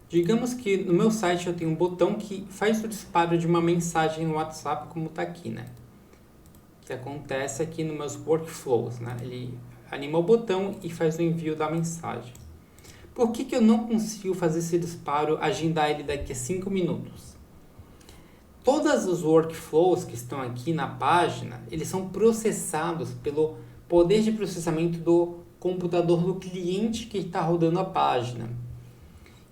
Digamos que no meu site eu tenho um botão que faz o disparo de uma mensagem no WhatsApp, como está aqui, né? Que acontece aqui nos meus workflows, né? Ele anima o botão e faz o envio da mensagem. Por que eu não consigo fazer esse disparo, agendar ele daqui a 5 minutos? Todos os workflows que estão aqui na página, eles são processados pelo poder de processamento do computador do cliente que está rodando a página.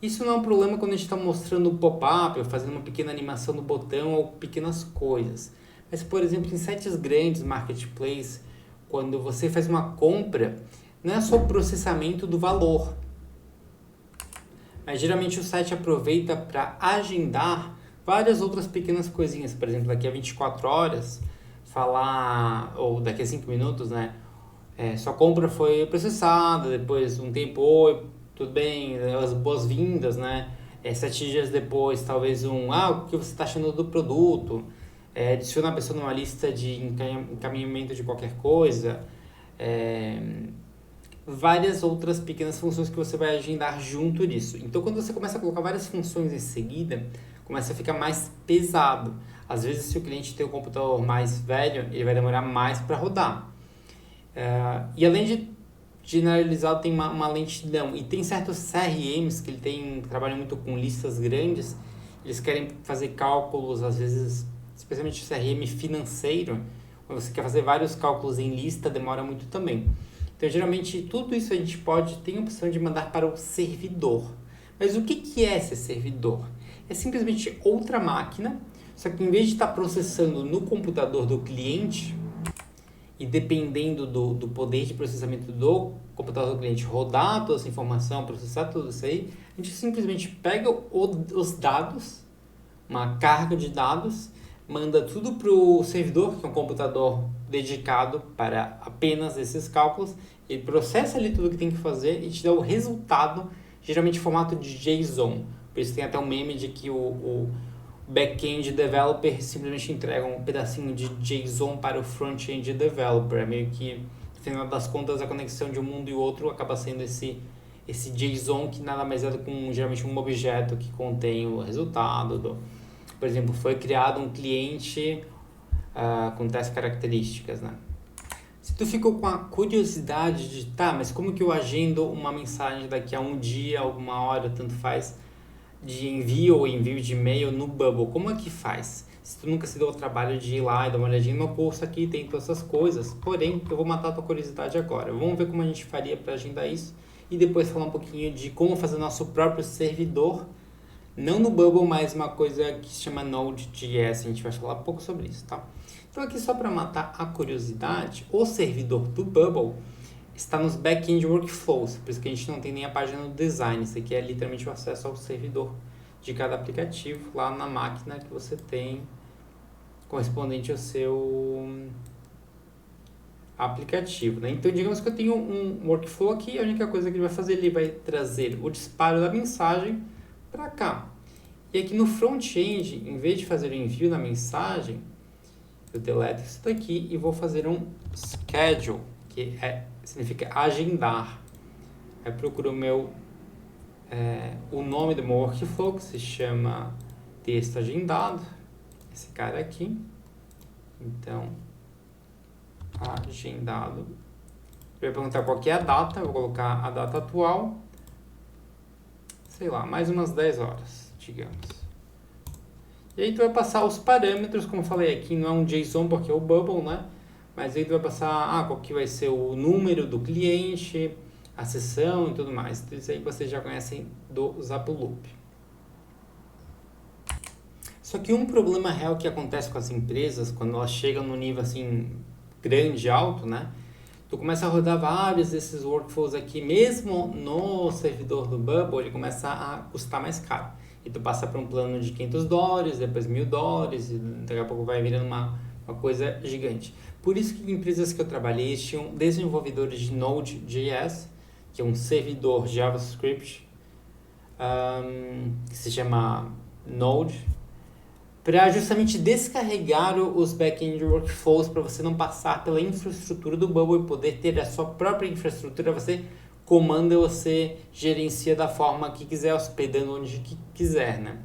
Isso não é um problema quando a gente está mostrando o pop-up, ou fazendo uma pequena animação do botão ou pequenas coisas. Mas, por exemplo, em sites grandes, marketplace, quando você faz uma compra, não é só o processamento do valor, mas geralmente o site aproveita para agendar várias outras pequenas coisinhas. Por exemplo, daqui a 24 horas, falar, ou daqui a 5 minutos, né? Sua compra foi processada, depois um tempo, oi, tudo bem, as boas-vindas, né? 7 dias depois, talvez o que você está achando do produto? Adiciona a pessoa numa lista de encaminhamento de qualquer coisa. Várias outras pequenas funções que você vai agendar junto disso. Então, quando você começa a colocar várias funções em seguida, começa a ficar mais pesado. Às vezes, se o cliente tem um computador mais velho, ele vai demorar mais para rodar. E além de generalizado, tem uma lentidão. E tem certos CRMs que trabalham muito com listas grandes, eles querem fazer cálculos, às vezes, especialmente o CRM financeiro, quando você quer fazer vários cálculos em lista, demora muito também. Então, geralmente, tudo isso a gente tem a opção de mandar para o servidor. Mas o que é esse servidor? É simplesmente outra máquina, só que em vez de estar processando no computador do cliente, e dependendo do poder de processamento do computador do cliente rodar toda essa informação, processar tudo isso aí, a gente simplesmente pega os dados, uma carga de dados, manda tudo para o servidor, que é um computador dedicado para apenas esses cálculos, ele processa ali tudo que tem que fazer e te dá o resultado, geralmente em formato de JSON. Por isso tem até um meme de que o back-end developer simplesmente entrega um pedacinho de JSON para o front-end developer. É meio que, no final das contas, a conexão de um mundo e outro acaba sendo esse JSON, que nada mais é do que geralmente um objeto que contém o resultado. Por exemplo, foi criado um cliente com tais características, né? Se tu ficou com a curiosidade de, mas como que eu agendo uma mensagem daqui a um dia, alguma hora, tanto faz, de envio ou envio de e-mail no Bubble, como é que faz? Se tu nunca se deu o trabalho de ir lá e dar uma olhadinha no meu curso aqui, tem todas essas coisas, porém, eu vou matar a tua curiosidade agora. Vamos ver como a gente faria para agendar isso e depois falar um pouquinho de como fazer nosso próprio servidor, não no Bubble, mas uma coisa que se chama Node.js, a gente vai falar um pouco sobre isso, tá? Então aqui só para matar a curiosidade, o servidor do Bubble está nos back-end workflows, por isso que a gente não tem nem a página do design. Isso aqui é literalmente o acesso ao servidor de cada aplicativo lá na máquina que você tem correspondente ao seu aplicativo, né? Então, digamos que eu tenho um workflow aqui, a única coisa que ele vai fazer, ele vai trazer o disparo da mensagem para cá. E aqui no front-end, em vez de fazer o envio da mensagem, eu deleto isso daqui e vou fazer um schedule, que significa agendar. Aí procuro o nome do meu workflow, que se chama texto agendado, esse cara aqui. Então, agendado. Ele vai perguntar qual que é a data, eu vou colocar a data atual, sei lá, mais umas 10 horas, digamos. E aí tu vai passar os parâmetros, como eu falei aqui, não é um JSON porque é o Bubble, né? Mas aí tu vai passar qual que vai ser o número do cliente, a sessão e tudo mais. Tudo isso aí vocês já conhecem do Zaploop. Só que um problema real que acontece com as empresas, quando elas chegam no nível assim, grande, alto, né? Tu começa a rodar vários desses workflows aqui, mesmo no servidor do Bubble, ele começa a custar mais caro. E tu passa para um plano de $500, depois $1.000, e daqui a pouco vai virando uma coisa gigante. Por isso que empresas que eu trabalhei tinham desenvolvedores de Node.js, que é um servidor JavaScript, que se chama Node, para justamente descarregar os back-end workflows para você não passar pela infraestrutura do Bubble e poder ter a sua própria infraestrutura, você comanda você gerencia da forma que quiser, hospedando onde que quiser, né?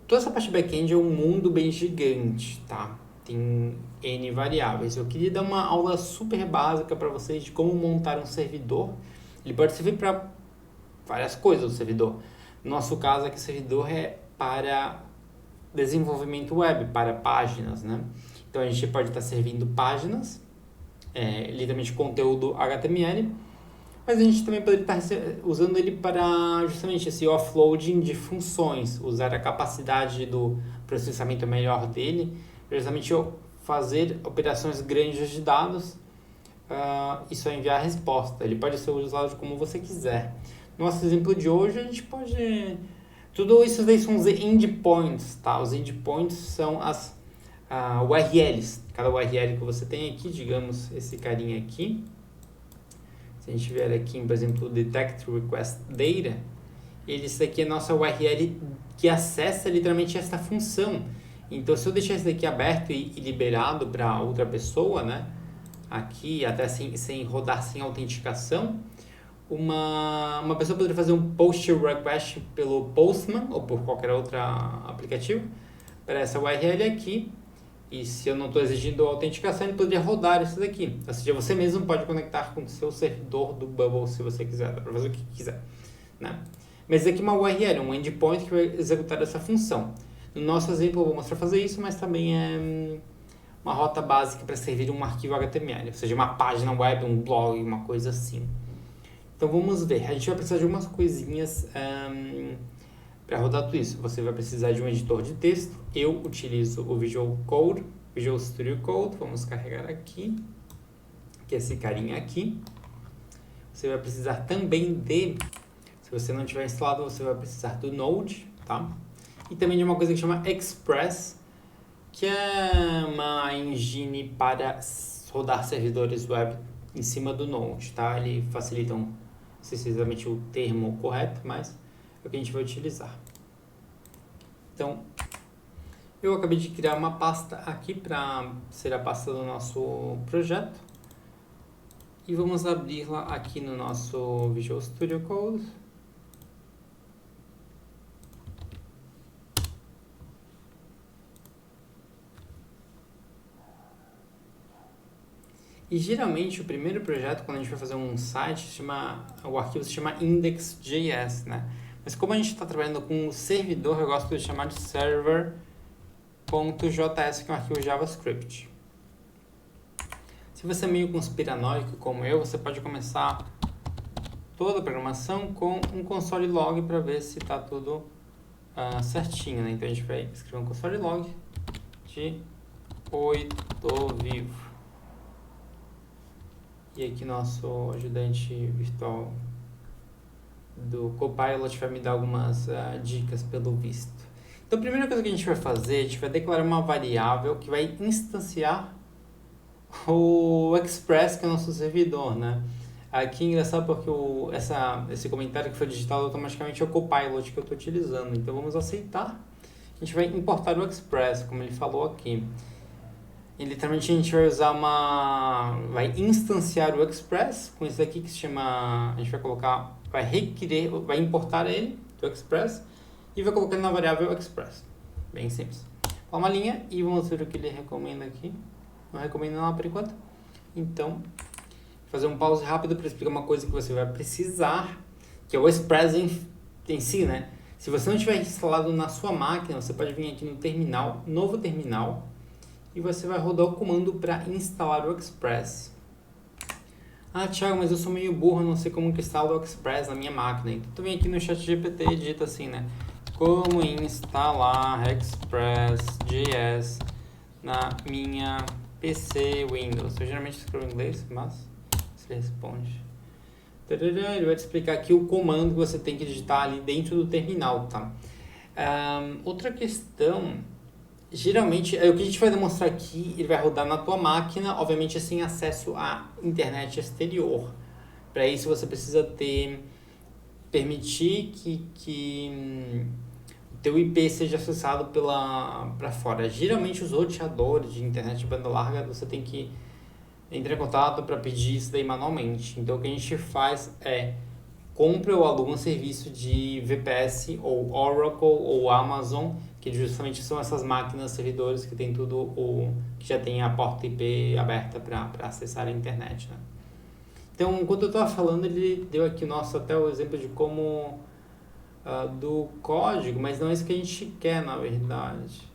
Toda essa parte back-end é um mundo bem gigante, tá? Tem N variáveis. Eu queria dar uma aula super básica para vocês de como montar um servidor. Ele pode servir para várias coisas, o servidor. No nosso caso aqui, o servidor é para desenvolvimento web, para páginas, né? Então, a gente pode estar servindo páginas, literalmente conteúdo HTML, mas a gente também poderia estar usando ele para justamente esse offloading de funções, usar a capacidade do processamento melhor dele, para justamente fazer operações grandes de dados e só enviar a resposta. Ele pode ser usado como você quiser. No nosso exemplo de hoje, a gente pode... Tudo isso daí são os endpoints, tá? Os endpoints são as URLs. Cada URL que você tem aqui, digamos, esse carinha aqui. Se a gente vier aqui, por exemplo, o Detect Request Data, esse daqui é a nossa URL que acessa literalmente essa função. Então, se eu deixar isso daqui aberto e liberado para outra pessoa, né? Aqui, até sem rodar, sem autenticação, uma pessoa poderia fazer um post request pelo Postman ou por qualquer outro aplicativo para essa URL aqui. E se eu não estou exigindo autenticação, ele poderia rodar isso daqui. Ou seja, você mesmo pode conectar com o seu servidor do Bubble se você quiser, dá para fazer o que quiser, né? Mas aqui é uma URL, um endpoint que vai executar essa função. No nosso exemplo eu vou mostrar fazer isso, mas também é uma rota básica para servir um arquivo HTML, ou seja, uma página web, um blog, uma coisa assim. Então vamos ver, a gente vai precisar de algumas coisinhas para rodar tudo isso. Você vai precisar de um editor de texto. Eu utilizo o Visual Code, Visual Studio Code. Vamos carregar aqui, que é esse carinha aqui. Você vai precisar também se você não tiver instalado, você vai precisar do Node, tá? E também de uma coisa que chama Express, que é uma engine para rodar servidores web em cima do Node, tá? Ele facilita, não sei se é exatamente o termo correto, mas é o que a gente vai utilizar. Então, eu acabei de criar uma pasta aqui para ser a pasta do nosso projeto. E vamos abri-la aqui no nosso Visual Studio Code. E geralmente o primeiro projeto, quando a gente vai fazer um site, o arquivo se chama index.js, né? Mas como a gente está trabalhando com o servidor, eu gosto de chamar de server.js, que é um arquivo JavaScript. Se você é meio conspiranoico como eu, você pode começar toda a programação com um console log para ver se está tudo certinho, né? Então a gente vai escrever um console log de "Oi, tô vivo". E aqui nosso ajudante virtual do Copilot vai me dar algumas dicas pelo visto. Então a primeira coisa que a gente vai fazer, a gente vai declarar uma variável que vai instanciar o Express, que é o nosso servidor, né? Aqui é engraçado porque esse comentário que foi digitado automaticamente é o Copilot que eu estou utilizando. Então vamos aceitar. A gente vai importar o Express, como ele falou aqui. E literalmente a gente vai usar vai instanciar o Express com isso aqui que se chama, a gente vai colocar, vai importar ele do Express e vai colocar ele na variável Express. Bem simples. Uma linha e vamos ver o que ele recomenda aqui. Não recomenda nada por enquanto. Então, vou fazer um pause rápido para explicar uma coisa que você vai precisar, que é o Express em si, né? Se você não tiver instalado na sua máquina, você pode vir aqui no terminal, novo terminal, e você vai rodar o comando para instalar o Express. Ah, Thiago, mas eu sou meio burro, não sei como que instala o Express na minha máquina. Então tu vem aqui no ChatGPT e digita assim, né? Como instalar Express.js na minha PC Windows. Eu geralmente escrevo em inglês, mas você responde. Ele vai te explicar aqui o comando que você tem que digitar ali dentro do terminal, tá? Outra questão... Geralmente, o que a gente vai demonstrar aqui, ele vai rodar na tua máquina, obviamente sem acesso à internet exterior. Para isso você precisa permitir que o teu IP seja acessado para fora. Geralmente os roteadores de internet de banda larga, você tem que entre em contato para pedir isso daí manualmente. Então, o que a gente faz é compra ou aluga um serviço de VPS ou Oracle ou Amazon, que justamente são essas máquinas servidores que tem tudo que já tem a porta IP aberta para acessar a internet, né? Então, enquanto eu estava falando, ele deu aqui até o exemplo de como do código, mas não é isso que a gente quer, na verdade.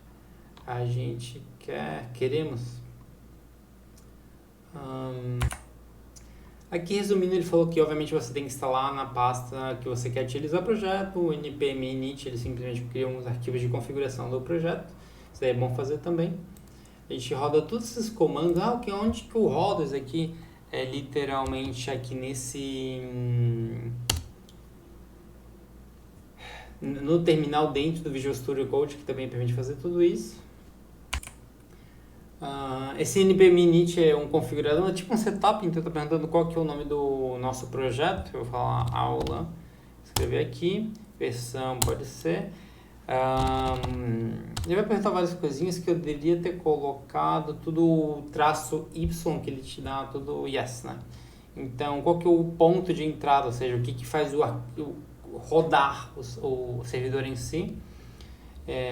A gente queremos. Aqui, resumindo, ele falou que, obviamente, você tem que instalar na pasta que você quer utilizar o projeto. O npm init, ele simplesmente cria uns arquivos de configuração do projeto. Isso aí é bom fazer também. A gente roda todos esses comandos. Onde que eu rodo isso aqui? É literalmente aqui no terminal dentro do Visual Studio Code, que também permite fazer tudo isso. Esse npm init é um configurador, é tipo um setup, então eu estou perguntando qual que é o nome do nosso projeto. Eu vou falar aula, escrever aqui, versão pode ser. Ele vai perguntar várias coisinhas que eu deveria ter colocado, tudo traço Y que ele te dá, tudo yes, né? Então, qual que é o ponto de entrada, ou seja, o que faz rodar o servidor em si,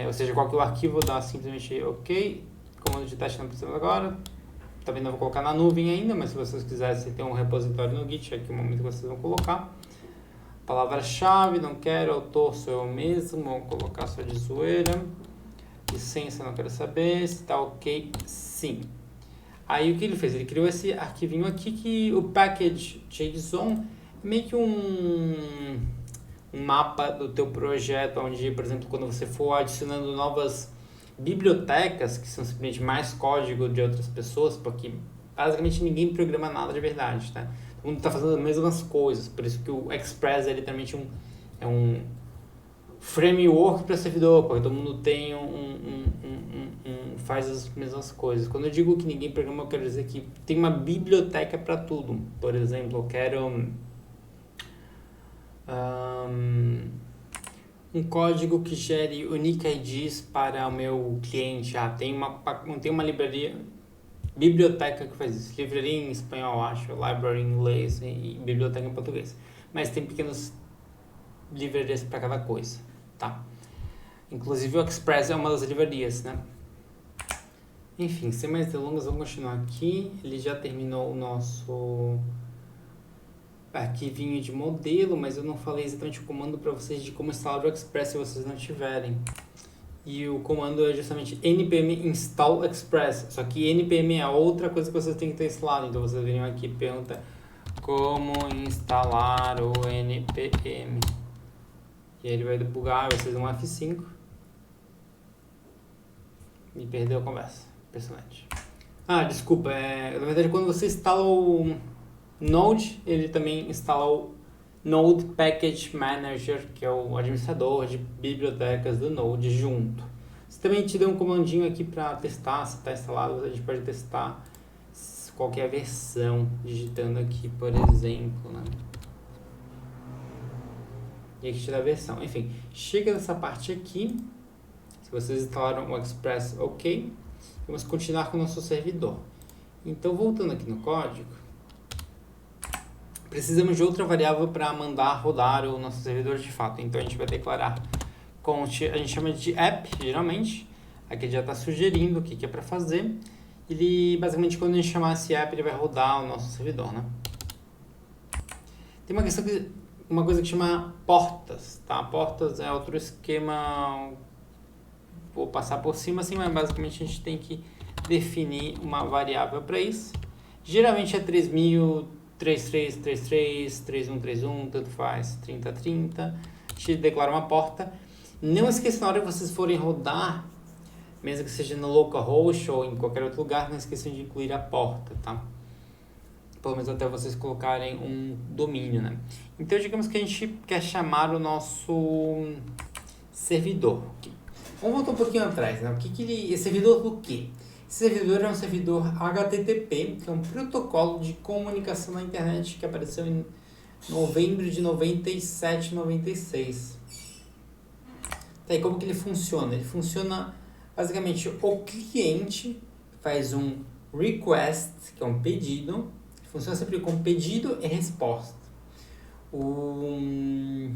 ou seja, qual que é o arquivo, dá simplesmente ok, comando de teste não precisa agora, também não vou colocar na nuvem ainda, mas se vocês quiserem ter um repositório no Git, aqui é o momento que vocês vão colocar. Palavra-chave, não quero, autor sou eu mesmo, vou colocar só de zoeira. Licença, não quero saber, se está ok, sim. Aí o que ele fez? Ele criou esse arquivinho aqui que o package.json é meio que um mapa do teu projeto, onde, por exemplo, quando você for adicionando novas bibliotecas, que são simplesmente mais código de outras pessoas, porque basicamente ninguém programa nada de verdade, tá? Todo mundo está fazendo as mesmas coisas, por isso que o Express é literalmente um framework para servidor, porque todo mundo tem faz as mesmas coisas. Quando eu digo que ninguém programa, eu quero dizer que tem uma biblioteca para tudo. Por exemplo, eu quero um código que gere unique IDs para o meu cliente. Tem uma biblioteca que faz isso. Livraria em espanhol, acho, library em inglês e biblioteca em português. Mas tem pequenas livrarias para cada coisa, tá? Inclusive o Express é uma das livrarias, né? Enfim, sem mais delongas, vamos continuar aqui. Ele já terminou o nosso arquivinho de modelo, mas eu não falei exatamente o comando para vocês de como instalar o Express se vocês não tiverem. E o comando é justamente npm install express, só que npm é outra coisa que vocês têm que ter instalado. Então vocês vêm aqui e perguntam como instalar o npm. E aí ele vai debugar, vocês dão um F5. Me perdeu a conversa. Impressionante. Desculpa, na verdade quando você instala o Node, ele também instala o Node Package Manager, que é o administrador de bibliotecas do Node junto. Você também te deu um comandinho aqui para testar se está instalado. A gente pode testar qualquer versão, digitando aqui, por exemplo, né? E aqui te dá a versão. Enfim, chega nessa parte aqui. Se vocês instalaram o Express, ok. Vamos continuar com o nosso servidor. Então, voltando aqui no código, precisamos de outra variável para mandar rodar o nosso servidor de fato. Então, a gente vai declarar const, a gente chama de app, geralmente. Aqui já está sugerindo o que é para fazer. Ele, basicamente, quando a gente chamar esse app, ele vai rodar o nosso servidor, né? Tem uma coisa que chama portas, tá? Portas é outro esquema, vou passar por cima assim, mas basicamente a gente tem que definir uma variável para isso. Geralmente é 3000, 3333, 3131, tanto faz, 3030. A gente declara uma porta. Não esqueça, na hora que vocês forem rodar, mesmo que seja no localhost ou em qualquer outro lugar, não esqueçam de incluir a porta, tá? Pelo menos até vocês colocarem um domínio, né? Então, digamos que a gente quer chamar o nosso servidor. Vamos voltar um pouquinho atrás, né? Esse servidor do quê? Esse servidor é um servidor HTTP, que é um protocolo de comunicação na internet que apareceu em novembro de 97, 96. Tá, e como que ele funciona? Ele funciona, basicamente, o cliente faz um request, que é um pedido, funciona sempre com pedido e resposta. O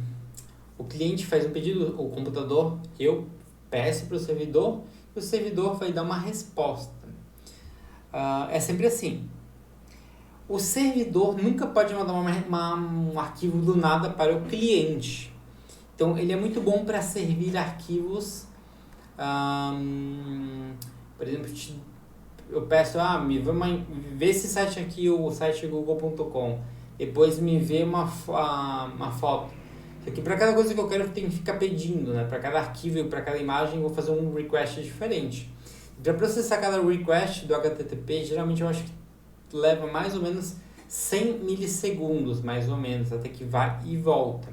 cliente faz um pedido, o computador, eu peço para o servidor, e o servidor vai dar uma resposta. É sempre assim. O servidor nunca pode mandar um arquivo do nada para o cliente. Então, ele é muito bom para servir arquivos. Por exemplo, eu peço, vê esse site aqui, o site google.com. Depois me vê uma foto. Isso aqui, para cada coisa que eu quero, eu tenho que ficar pedindo, né? Para cada arquivo e para cada imagem, eu vou fazer um request diferente. Para processar cada request do HTTP, geralmente eu acho que leva mais ou menos 100 milissegundos, mais ou menos, até que vai e volta.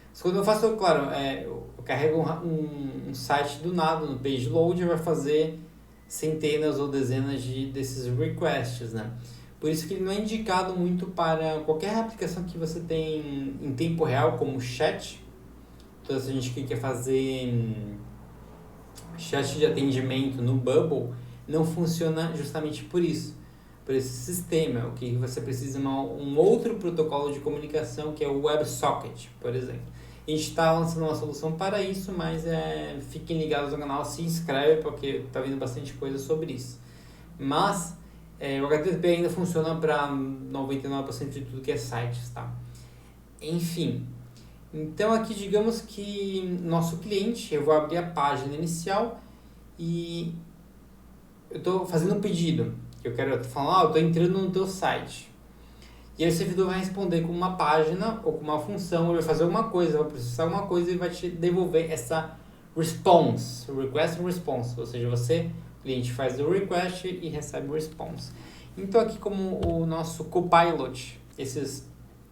Mas quando eu faço, claro, eu carrego um site do nada no page load, vai fazer centenas ou dezenas desses requests, né? Por isso que ele não é indicado muito para qualquer aplicação que você tem em tempo real, como o chat. Então, se a gente quer fazer chat de atendimento no Bubble, não funciona justamente por isso. Por esse sistema, o que você precisa é um outro protocolo de comunicação, que é o WebSocket, por exemplo. A gente está lançando uma solução para isso, mas fiquem ligados no canal, se inscreve, porque está vindo bastante coisa sobre isso. Mas o HTTP ainda funciona para 99% de tudo que é sites, tá? Enfim, então aqui digamos que nosso cliente, eu vou abrir a página inicial e eu estou fazendo um pedido. Eu quero falar, eu estou entrando no teu site. E aí o servidor vai responder com uma página ou com uma função, ele vai fazer alguma coisa, vai processar alguma coisa e vai te devolver essa response, request response. Ou seja, o cliente faz o request e recebe o response. Então aqui como o nosso Copilot, esses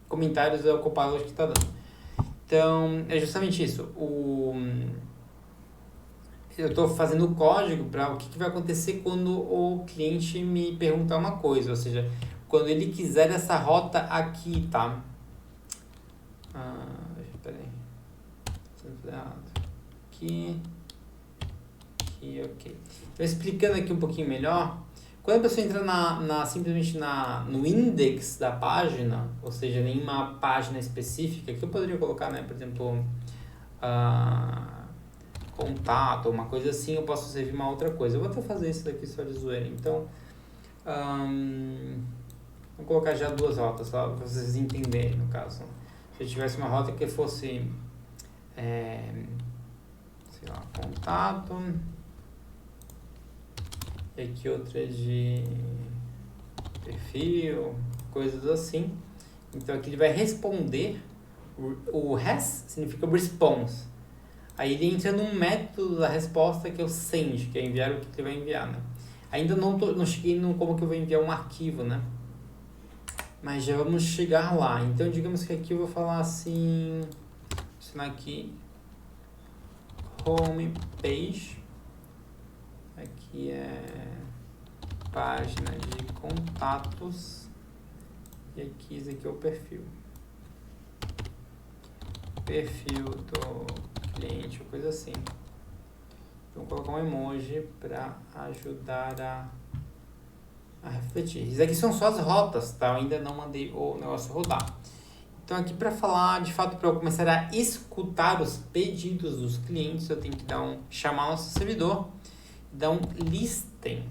comentários é o Copilot que está dando. Então é justamente isso. Eu estou fazendo o código para o que vai acontecer quando o cliente me perguntar uma coisa, ou seja, quando ele quiser essa rota aqui, tá? Peraí. Aqui, ok. Então, explicando aqui um pouquinho melhor, quando a pessoa entra simplesmente no index da página, ou seja, em uma página específica, que eu poderia colocar, né, por exemplo, contato, uma coisa assim, eu posso servir uma outra coisa. Eu vou até fazer isso daqui só de zoeira. Então, vou colocar já duas rotas, só para vocês entenderem, no caso. Se eu tivesse uma rota que fosse, sei lá, contato, e aqui outra de perfil, coisas assim. Então, aqui ele vai responder, o res significa response. Aí ele entra num método da resposta que é o send, que é enviar o que ele vai enviar, né? Ainda não cheguei no como que eu vou enviar um arquivo, né? Mas já vamos chegar lá. Então, digamos que aqui eu vou falar assim, adicionar aqui, home page, aqui é página de contatos, e aqui esse aqui é o perfil. Perfil do cliente, ou coisa assim. Então, vou colocar um emoji para ajudar a refletir. Isso aqui são só as rotas, tá? Eu ainda não mandei o negócio rodar. Então, aqui para falar, de fato, para eu começar a escutar os pedidos dos clientes, eu tenho que chamar nosso servidor e dar um listen.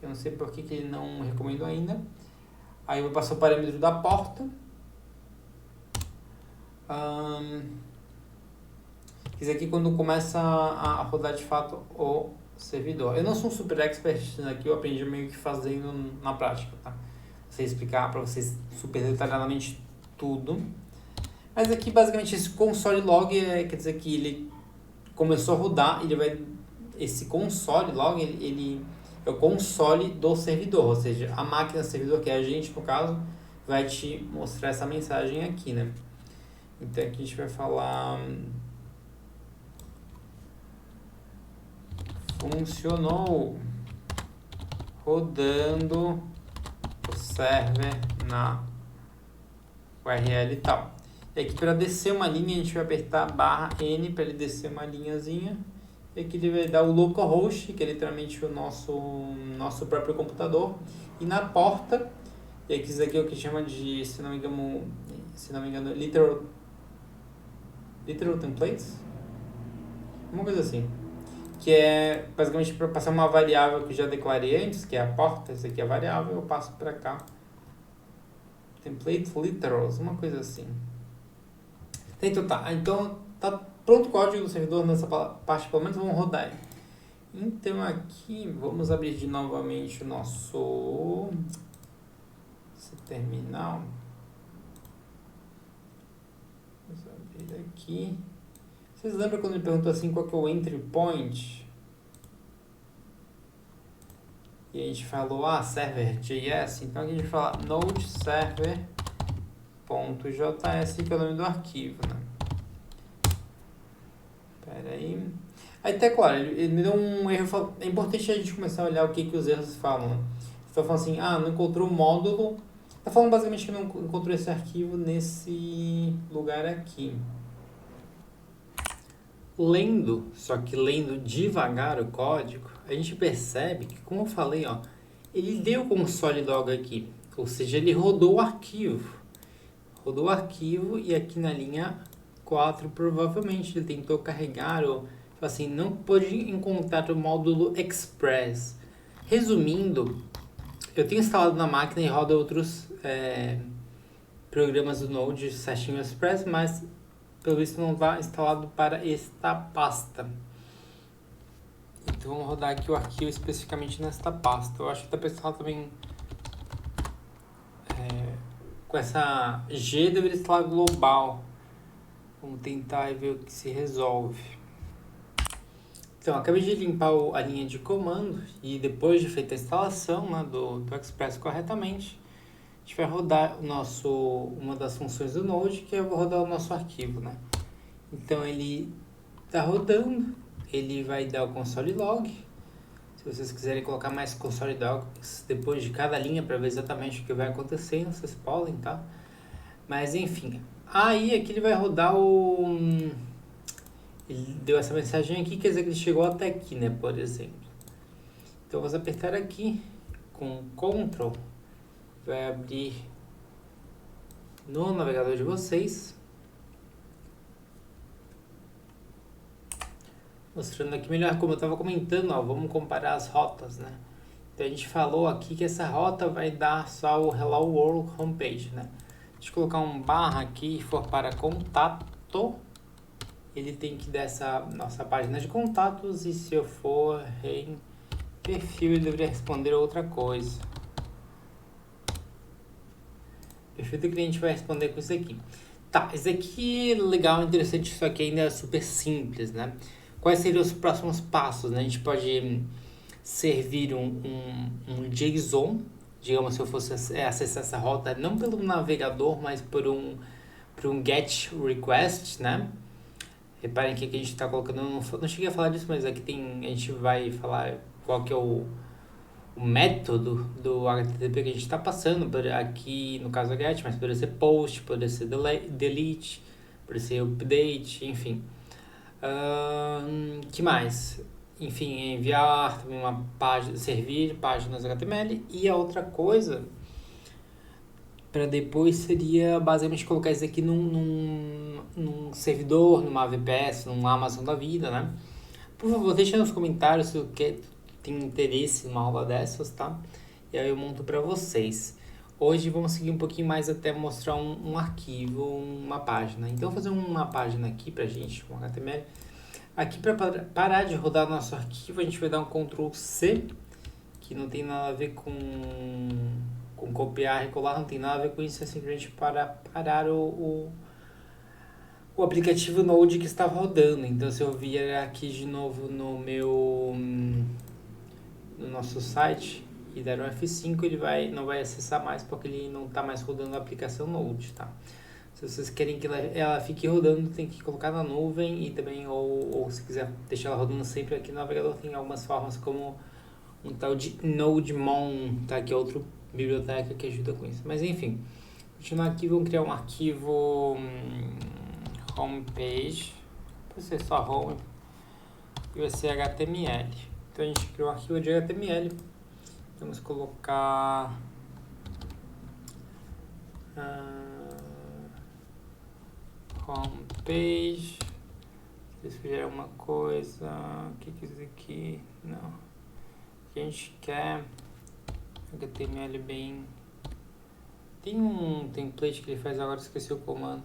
Eu não sei por que ele não recomendou ainda. Aí eu vou passar o parâmetro da porta. Isso aqui quando começa a rodar de fato o servidor. Eu não sou um super expert aqui, eu aprendi meio que fazendo na prática, tá? Sei explicar para vocês super detalhadamente tudo. Mas aqui basicamente esse console log quer dizer que ele começou a rodar, esse console log ele é o console do servidor, ou seja, a máquina servidor, que é a gente no caso, vai te mostrar essa mensagem aqui, né? Então aqui a gente vai falar funcionou rodando o server na URL e tal. E aqui para descer uma linha a gente vai apertar /N para ele descer uma linhazinha E aqui ele vai dar o localhost, que é literalmente o nosso próprio computador. E na porta, e aqui isso aqui é o que chama de, se não me engano, literal templates? Uma coisa assim. Que é basicamente para passar uma variável que eu já declarei antes, que é a porta, essa aqui é a variável, eu passo para cá. Template literals, uma coisa assim. Então tá pronto o código do servidor nessa parte, pelo menos vamos rodar ele. Então aqui, vamos abrir novamente o nosso esse terminal. Vamos abrir aqui. Vocês lembram quando ele perguntou assim qual que é o entry point? E a gente falou, server.js. Então aqui a gente fala node server.js, que é o nome do arquivo, né? Pera aí. Aí até claro, ele me deu um erro. É importante a gente começar a olhar o que os erros falam, né? Você tá falando assim, não encontrou o módulo. Tá falando basicamente que não encontrou esse arquivo nesse lugar aqui. Só que lendo devagar o código, a gente percebe que, como eu falei, ele deu console log aqui. Ou seja, ele rodou o arquivo. E aqui na linha 4, provavelmente ele tentou carregar ou assim, não pôde encontrar o módulo Express. Resumindo, eu tenho instalado na máquina e roda outros programas do Node certinho Express, mas pelo visto não está instalado para esta pasta. Então vamos rodar aqui o arquivo especificamente nesta pasta. Eu acho que está pessoal também com essa G deveria instalar global. Vamos tentar ver o que se resolve. Então, acabei de limpar a linha de comando e depois de feita a instalação, né, do Express corretamente, a gente vai rodar uma das funções do Node, que eu vou rodar o nosso arquivo, né? Então ele está rodando, ele vai dar o console log. Se vocês quiserem colocar mais console logs depois de cada linha para ver exatamente o que vai acontecendo, vocês podem, tá? Mas enfim, aí aqui ele vai rodar ele deu essa mensagem aqui, quer dizer que ele chegou até aqui, né, por exemplo. Então vamos apertar aqui com Ctrl, vai abrir no navegador de vocês, mostrando aqui melhor, como eu estava comentando, vamos comparar as rotas, né? Então a gente falou aqui que essa rota vai dar só o Hello World homepage, né? Deixa eu colocar um barra aqui e for para contato, ele tem que dar essa nossa página de contatos, e se eu for em perfil, ele deveria responder outra coisa. Perfil do cliente vai responder com isso aqui. Tá, isso aqui é legal, interessante, só que ainda é super simples, né? Quais seriam os próximos passos, né? A gente pode servir um JSON, digamos, se eu fosse acessar essa rota, não pelo navegador, mas por um GET request, né? Reparem que aqui a gente está colocando, não cheguei a falar disso, mas aqui a gente vai falar qual que é o método do HTTP que a gente está passando, aqui no caso GET, mas poderia ser POST, poderia ser DELETE, poderia ser UPDATE, enfim. Que mais? Enfim, enviar também uma página, servir páginas HTML, e a outra coisa para depois seria basicamente colocar isso aqui num servidor, numa VPS, num Amazon da vida, né? Por favor, deixa nos comentários se você tem interesse numa aula dessas, tá? E aí eu monto para vocês. Hoje vamos seguir um pouquinho mais até mostrar um arquivo, uma página. Então vou fazer uma página aqui pra gente, com HTML. Aqui para parar de rodar nosso arquivo, a gente vai dar um Ctrl C, que não tem nada a ver com copiar e colar, não tem nada a ver com isso, é simplesmente para parar o aplicativo Node que está rodando. Então se eu vier aqui de novo no nosso site e der um F5, ele não vai acessar mais, porque ele não está mais rodando a aplicação Node, tá? Se vocês querem que ela fique rodando, tem que colocar na nuvem, e também, ou se quiser deixar ela rodando sempre aqui no navegador, tem algumas formas, como um tal de NodeMon, tá? Que é outra biblioteca que ajuda com isso. Mas enfim, continuar aqui, vamos criar um arquivo homepage, pode ser só home, e vai ser HTML. Então a gente criou um arquivo de HTML. Vamos colocar homepage. Deixa eu sugerir uma coisa. O que é isso aqui? Não. O que a gente quer HTML bem. Tem um template que ele faz agora, esqueci o comando.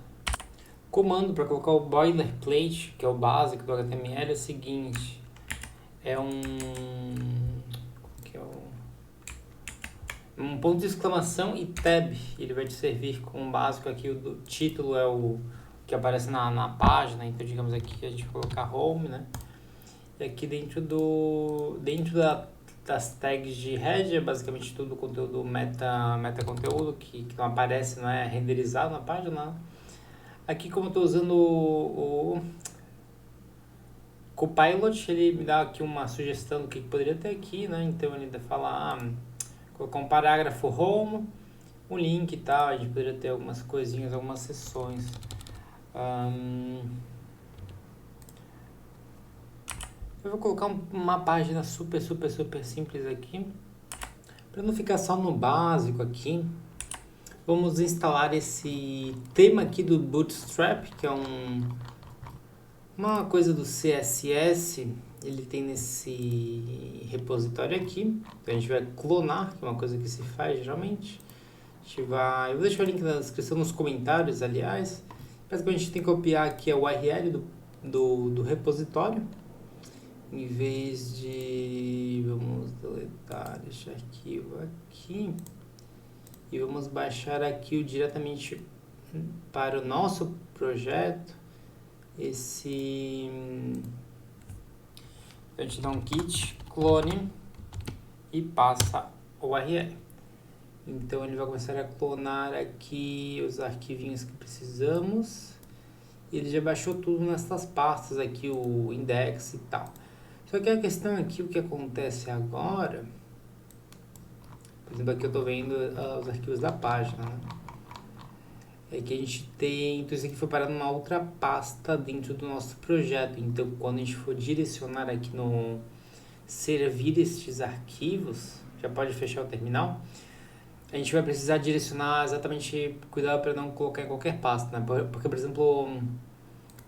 O comando para colocar o boilerplate, que é o básico do HTML, é o seguinte. É um ponto de exclamação e tab. Ele vai te servir como básico aqui. O título é o que aparece na página. Então, digamos aqui que a gente vai colocar home, né? E aqui dentro das tags de header, basicamente tudo o conteúdo meta conteúdo que não aparece, não é renderizado na página. Aqui, como eu estou usando o Copilot, ele me dá aqui uma sugestão do que poderia ter aqui, né? Então ele fala, colocar um parágrafo home, um link e tal, a gente poderia ter algumas coisinhas, algumas seções. Eu vou colocar uma página super simples aqui, para não ficar só no básico aqui. Vamos instalar esse tema aqui do Bootstrap, que é uma coisa do CSS. Ele tem nesse repositório aqui. Então a gente vai clonar, que é uma coisa que se faz geralmente. Eu vou deixar o link na descrição, nos comentários, aliás. Basicamente a gente tem que copiar aqui a URL do repositório. Em vez de... Vamos deletar esse arquivo aqui. E vamos baixar aqui diretamente para o nosso projeto. A gente dá um git clone e passa o URL. Então ele vai começar a clonar aqui os arquivinhos que precisamos. Ele já baixou tudo nessas pastas aqui, o index e tal. Só que a questão aqui, o que acontece agora, por exemplo, aqui eu estou vendo os arquivos da página, né? É que a gente tem, então isso aqui foi parar numa outra pasta dentro do nosso projeto. Então quando a gente for direcionar aqui no servir estes arquivos, já pode fechar o terminal, a gente vai precisar direcionar exatamente, cuidado para não colocar em qualquer pasta, né? Porque, por exemplo,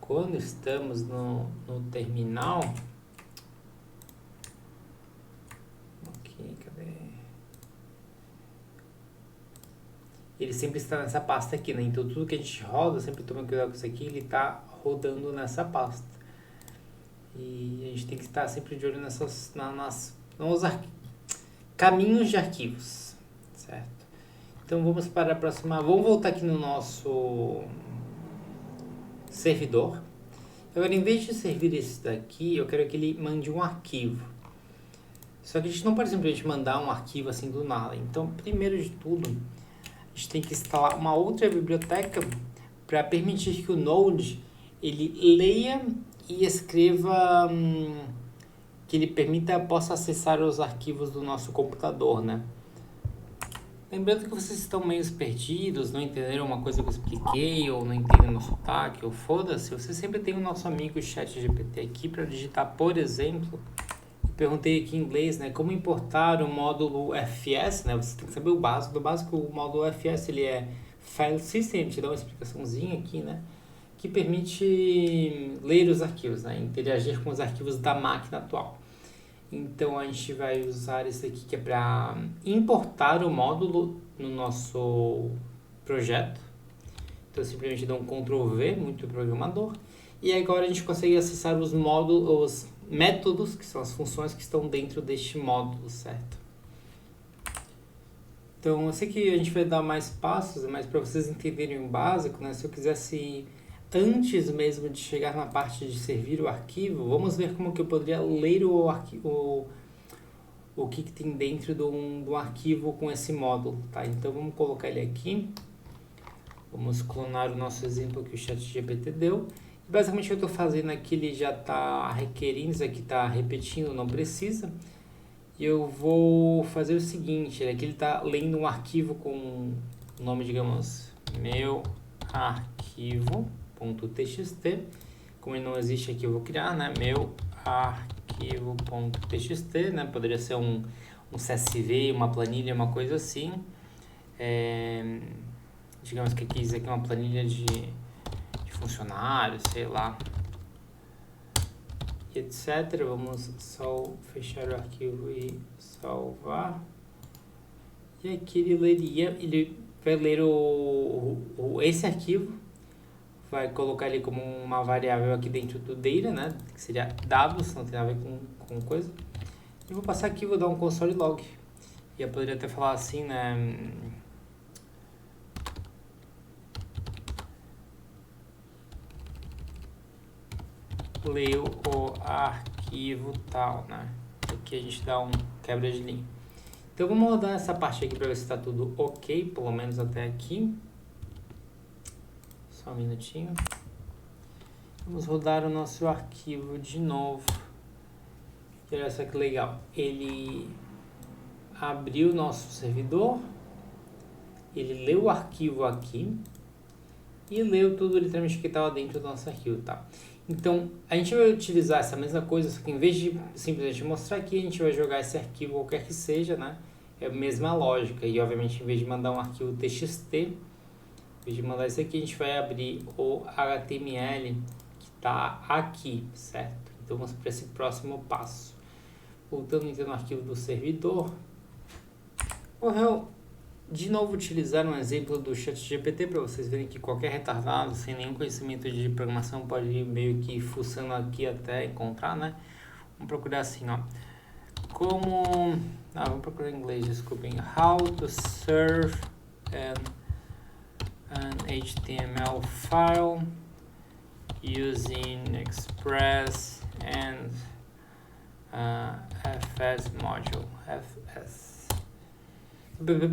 quando estamos no terminal, ele sempre está nessa pasta aqui, né? Então tudo que a gente roda, sempre toma cuidado com isso aqui, ele está rodando nessa pasta. E a gente tem que estar sempre de olho nos caminhos de arquivos, certo? Então vamos para a próxima, vamos voltar aqui no nosso servidor. Agora, em vez de servir esse daqui, eu quero que ele mande um arquivo. Só que a gente não pode simplesmente mandar um arquivo assim do nada. Então, primeiro de tudo, a gente tem que instalar uma outra biblioteca para permitir que o Node ele leia e escreva, que ele possa acessar os arquivos do nosso computador, né? Lembrando que vocês estão meio perdidos, não entenderam uma coisa que eu expliquei, ou não entendem o sotaque, ou foda-se, você sempre tem o nosso amigo ChatGPT aqui para digitar, por exemplo, eu perguntei aqui em inglês, né, como importar o módulo FS, né, você tem que saber o básico. Do básico, o módulo FS, ele é File System, ele te dá uma explicaçãozinha aqui, né, que permite ler os arquivos, né, interagir com os arquivos da máquina atual. Então a gente vai usar esse aqui que é para importar o módulo no nosso projeto. Então simplesmente dá um Ctrl V, muito programador. E agora a gente consegue acessar os métodos, que são as funções que estão dentro deste módulo, certo? Então eu sei que a gente vai dar mais passos, mas para vocês entenderem o básico, né? Se eu quisesse, antes mesmo de chegar na parte de servir o arquivo, vamos ver como que eu poderia ler o arquivo, o que tem dentro do arquivo com esse módulo, tá? Então vamos colocar ele aqui, vamos clonar o nosso exemplo que o ChatGPT deu. E basicamente o que eu estou fazendo aqui, ele já está requerindo, isso aqui está repetindo, não precisa. E eu vou fazer o seguinte, aqui ele está lendo um arquivo com o nome, digamos, meu arquivo.txt. Como ele não existe aqui, eu vou criar, né? Meu arquivo.txt, né? Poderia ser um CSV, uma planilha, uma coisa assim. Digamos que aqui isso aqui é uma planilha de funcionários, sei lá, e etc. Vamos só fechar o arquivo e salvar. E aqui ele vai ler esse arquivo, vai colocar ele como uma variável aqui dentro do data, né? Que seria dados, não tem nada a ver com coisa. E vou passar aqui, vou dar um console log. E eu poderia até falar assim, né? Leu o arquivo tal, né? Aqui a gente dá um quebra de linha. Então vamos rodar essa parte aqui para ver se está tudo ok, pelo menos até aqui. Só um minutinho. Vamos rodar o nosso arquivo de novo. E olha só que legal. Ele abriu o nosso servidor, ele leu o arquivo aqui e leu tudo literalmente que estava dentro do nosso arquivo, tá? Então, a gente vai utilizar essa mesma coisa, só que em vez de simplesmente mostrar aqui, a gente vai jogar esse arquivo qualquer que seja, né? É a mesma lógica. E, obviamente, em vez de mandar um arquivo TXT, em vez de mandar isso aqui, a gente vai abrir o HTML que está aqui, certo? Então, vamos para esse próximo passo. Voltando, então, no arquivo do servidor. Vou de novo utilizar um exemplo do ChatGPT para vocês verem que qualquer retardado sem nenhum conhecimento de programação pode ir meio que fuçando aqui até encontrar, né? Vamos procurar assim, ó. Vamos procurar em inglês, desculpem. How to serve an HTML file using Express and FS module.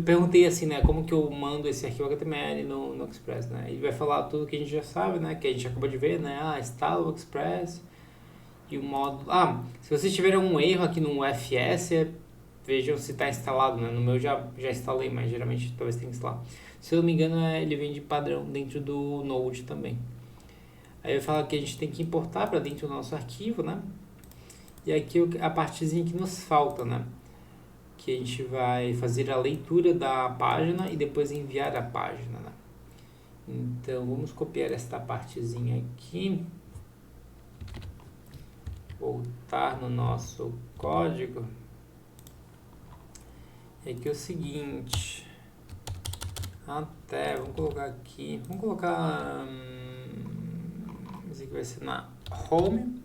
Perguntei assim, né, como que eu mando esse arquivo HTML no Express, né? Ele vai falar tudo que a gente já sabe, né, que a gente acabou de ver, né? Instala o Express e o módulo... se vocês tiverem um erro aqui no FS, vejam se está instalado, né? No meu já instalei, mas geralmente talvez tenha que instalar. Se eu não me engano, ele vem de padrão dentro do Node também. Aí eu falo que a gente tem que importar para dentro do nosso arquivo, né? E aqui a partezinha que nos falta, né? Que a gente vai fazer a leitura da página e depois enviar a página, né? Então, vamos copiar esta partezinha aqui. Voltar no nosso código. E aqui é o seguinte. Vamos colocar aqui. Vamos colocar... Isso aqui vai ser na home.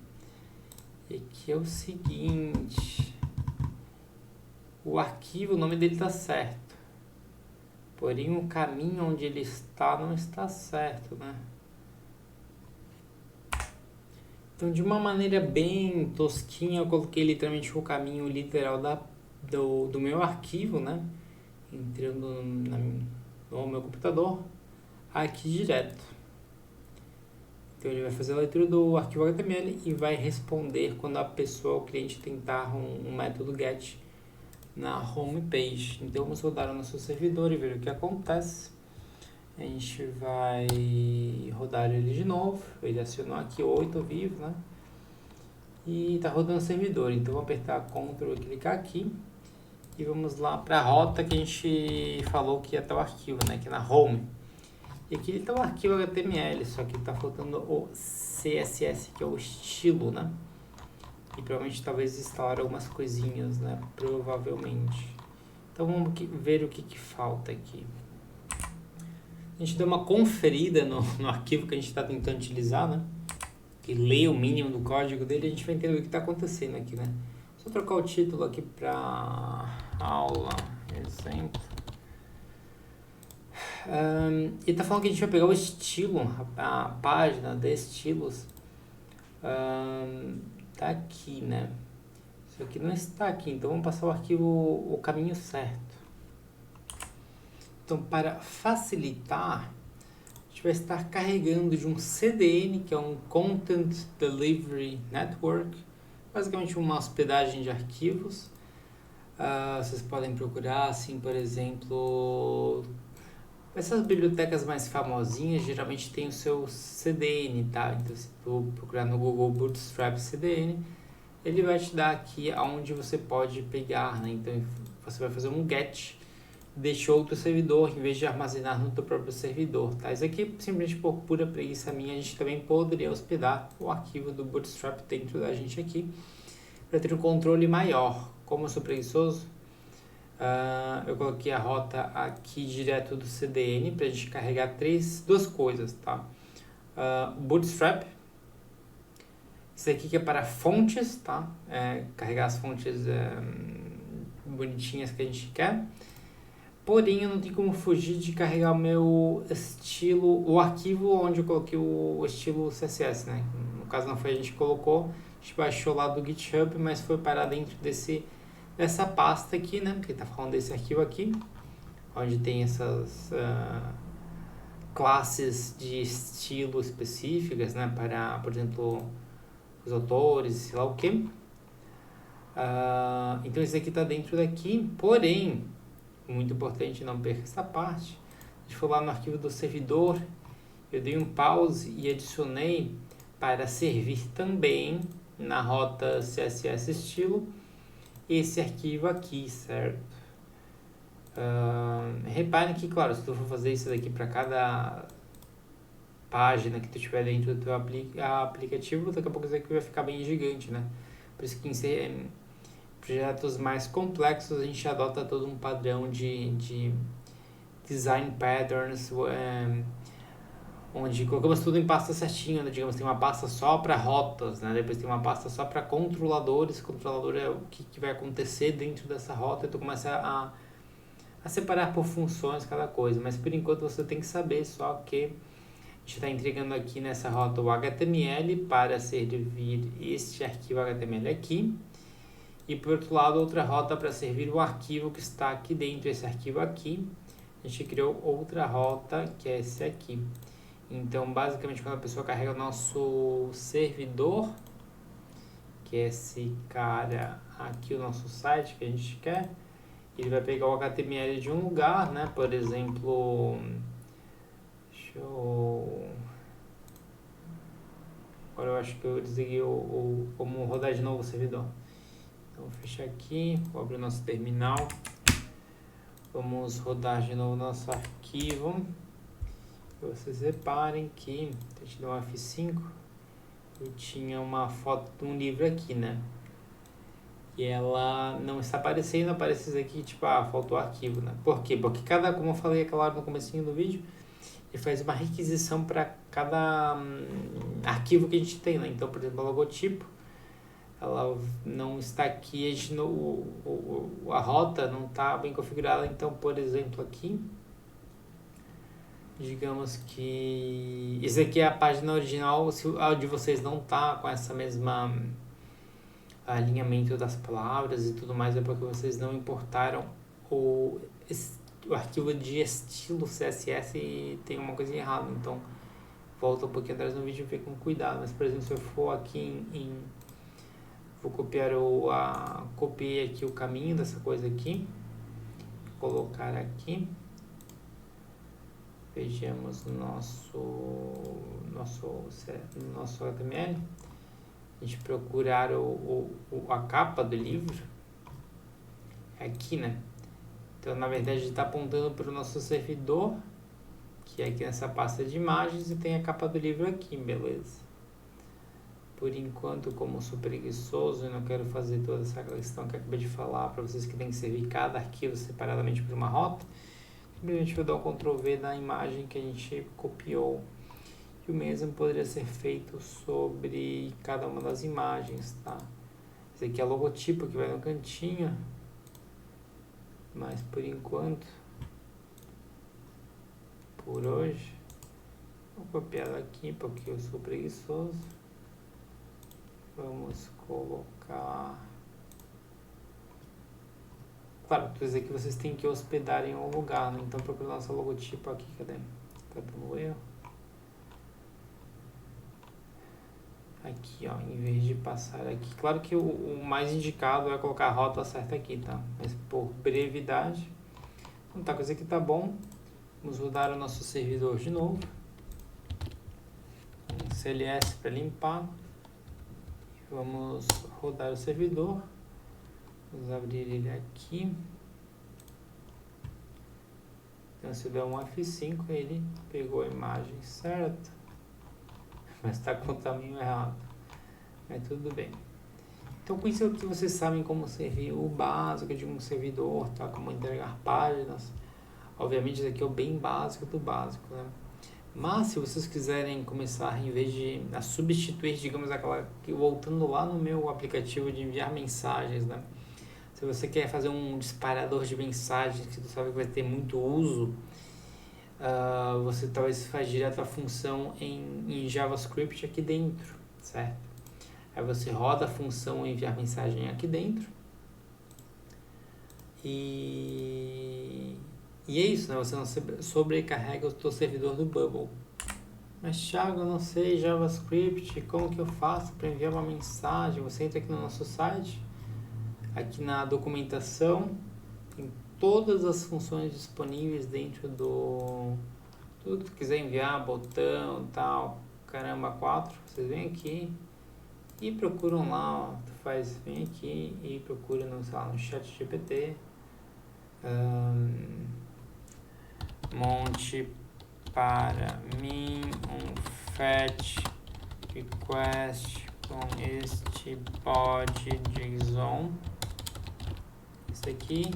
E aqui é o seguinte... O arquivo, o nome dele está certo. Porém, o caminho onde ele está não está certo, né? Então, de uma maneira bem tosquinha, eu coloquei literalmente o caminho literal do meu arquivo, né? Entrando no meu computador, aqui direto. Então, ele vai fazer a leitura do arquivo HTML e vai responder quando o cliente tentar um método GET na home page. Então vamos rodar o nosso servidor e ver o que acontece. A gente vai rodar ele de novo. Ele acionou aqui 8 vivo, né? E está rodando o servidor. Então vamos apertar Ctrl e clicar aqui. E vamos lá para a rota que a gente falou que ia estar o arquivo, né? Aqui na home. E aqui está o arquivo HTML, só que está faltando o CSS, que é o estilo, né? E provavelmente talvez instalar algumas coisinhas, né? Provavelmente. Então vamos ver o que falta aqui. A gente dá uma conferida no arquivo que a gente está tentando utilizar, né? E lê o mínimo do código dele, a gente vai entender o que está acontecendo aqui, né? Só trocar o título aqui para aula, exemplo. E tá falando que a gente vai pegar o estilo, a página de estilos. Tá aqui, né? Isso aqui não está aqui, então vamos passar o caminho certo. Então, para facilitar, a gente vai estar carregando de um CDN, que é um Content Delivery Network, basicamente uma hospedagem de arquivos. Vocês podem procurar, assim, por exemplo, essas bibliotecas mais famosinhas geralmente tem o seu CDN, tá? Então, se for procurar no Google Bootstrap CDN, ele vai te dar aqui aonde você pode pegar, né? Então você vai fazer um get, deixou outro servidor em vez de armazenar no teu próprio servidor, tá? Isso aqui simplesmente por pura preguiça minha, a gente também poderia hospedar o arquivo do Bootstrap dentro da gente aqui para ter um controle maior. Como eu sou preguiçoso, eu coloquei a rota aqui direto do CDN para a gente carregar duas coisas, tá? O Bootstrap, isso aqui que é para fontes, tá? Carregar as fontes bonitinhas que a gente quer. Porém, eu não tenho como fugir de carregar o meu estilo, o arquivo onde eu coloquei o estilo CSS, né? No caso não foi a gente que colocou, a gente baixou lá do GitHub, mas foi parar dentro dessa pasta aqui, né? Porque tá falando desse arquivo aqui, onde tem essas classes de estilo específicas, né? Para, por exemplo, os autores, sei lá o que. Então isso aqui tá dentro daqui, porém, muito importante, não perca essa parte. A gente foi lá no arquivo do servidor, eu dei um pause e adicionei para servir também na rota CSS estilo esse arquivo aqui, certo? Reparem que, claro, se tu for fazer isso daqui para cada página que tu tiver dentro do teu aplicativo, daqui a pouco isso aqui vai ficar bem gigante, né? Por isso que em projetos mais complexos a gente adota todo um padrão de design patterns, onde colocamos tudo em pasta certinho, né? Digamos, tem uma pasta só para rotas, né? Depois tem uma pasta só para controladores. Controlador é o que vai acontecer dentro dessa rota, e tu começa a separar por funções cada coisa, mas por enquanto você tem que saber só que a gente está entregando aqui nessa rota o HTML para servir este arquivo HTML aqui, e por outro lado outra rota para servir o arquivo que está aqui dentro, esse arquivo aqui. A gente criou outra rota que é esse aqui. Então basicamente quando a pessoa carrega o nosso servidor, que é esse cara aqui, o nosso site que a gente quer, ele vai pegar o HTML de um lugar, né? Por exemplo, agora eu acho que eu desliguei como rodar de novo o servidor. Então vou fechar aqui, vou abrir o nosso terminal, vamos rodar de novo o nosso arquivo. Vocês reparem que, deixa eu dar um F5, eu tinha uma foto de um livro aqui, né? E ela não está aparecendo, aparece isso aqui, tipo, faltou arquivo, né? Por quê? Porque como eu falei aquela hora no comecinho do vídeo, ele faz uma requisição para cada arquivo que a gente tem, né? Então, por exemplo, o logotipo, ela não está aqui, a rota não está bem configurada. Então, por exemplo, aqui, digamos que isso aqui é a página original. Se a de vocês não está com essa mesma alinhamento das palavras e tudo mais, é porque vocês não importaram o arquivo de estilo CSS e tem uma coisa errada. Então volta um pouquinho atrás no vídeo e vê com cuidado. Mas por exemplo, se eu for aqui vou copiar copiei aqui o caminho dessa coisa aqui, colocar aqui, vejamos nosso HTML, a gente procurar a capa do livro aqui, né? Então na verdade a gente está apontando para o nosso servidor, que é aqui nessa pasta de imagens, e tem a capa do livro aqui, beleza? Por enquanto, como eu sou preguiçoso e não quero fazer toda essa questão que eu acabei de falar para vocês, que tem que servir cada arquivo separadamente por uma rota, simplesmente vou dar um Ctrl V na imagem que a gente copiou. E o mesmo poderia ser feito sobre cada uma das imagens, tá? Esse aqui é o logotipo que vai no cantinho, mas por enquanto, por hoje, vou copiar aqui porque eu sou preguiçoso. Vamos colocar... Claro, tudo isso aqui vocês têm que hospedar em um lugar, né? Então procura o nosso logotipo aqui, cadê? Tá dando erro. Aqui, ó, em vez de passar aqui. Claro que o mais indicado é colocar a rota certa aqui, tá? Mas por brevidade, então tá, coisa aqui tá bom. Vamos rodar o nosso servidor de novo. Um CLS para limpar. Vamos rodar o servidor. Vamos abrir ele aqui. Então, se der um F5, ele pegou a imagem certa, mas está com o tamanho errado. Mas tudo bem. Então, com isso aqui vocês sabem como servir o básico de um servidor, tá? Como entregar páginas. Obviamente, isso aqui é o bem básico do básico, né? Mas, se vocês quiserem começar, em vez de substituir, digamos, voltando lá no meu aplicativo de enviar mensagens, né? Se você quer fazer um disparador de mensagens que você sabe que vai ter muito uso, você talvez faz direto a função em JavaScript aqui dentro, certo? Aí você roda a função enviar mensagem aqui dentro. E é isso, né? Você não sobrecarrega o seu servidor do Bubble. Mas, Thiago, eu não sei JavaScript, como que eu faço para enviar uma mensagem? Você entra aqui no nosso site. Aqui na documentação tem todas as funções disponíveis dentro do... Tudo que quiser enviar, botão, tal, caramba, 4. Vocês vêm aqui e procuram lá, vem aqui e procura no ChatGPT. Monte para mim um fetch request com este body JSON. Isso aqui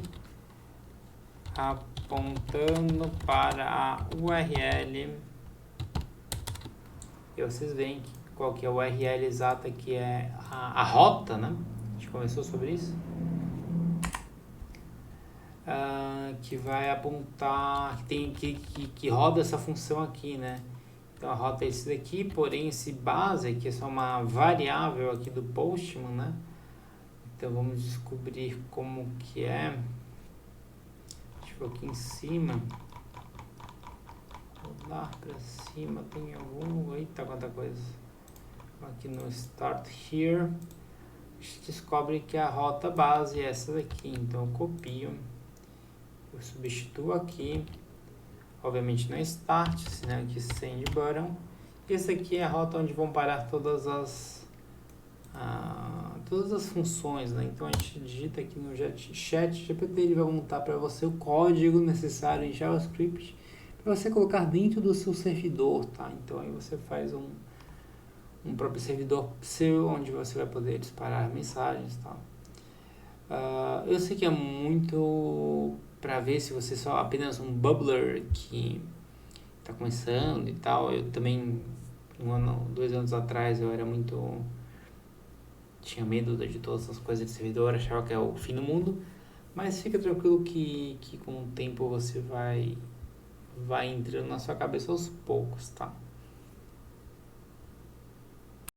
apontando para a URL. E vocês veem qual que é a URL exata, que é a rota, né? A gente conversou sobre isso. Que vai apontar, que roda essa função aqui, né? Então a rota é esse daqui, porém esse base aqui é só uma variável aqui do Postman, né? Então vamos descobrir como que é. Deixa eu ver aqui em cima. Vou lá pra cima, tem algum... Eita, quanta coisa. Aqui no Start Here, a gente descobre que a rota base é essa daqui. Então eu copio, eu substituo aqui, obviamente no Start, senão aqui Send Button. E essa aqui é a rota onde vão parar todas as funções, né? Então a gente digita aqui no ChatGPT, ele vai montar para você o código necessário em JavaScript para você colocar dentro do seu servidor, tá? Então aí você faz um próprio servidor seu, onde você vai poder disparar mensagens, tá? Eu sei que é muito para ver se você é só apenas um bubbler que está começando e tal. Eu também, 2 anos atrás, eu era muito... tinha medo de todas essas coisas de servidor, achava que é o fim do mundo. Mas fica tranquilo que com o tempo você vai entrando na sua cabeça aos poucos, tá?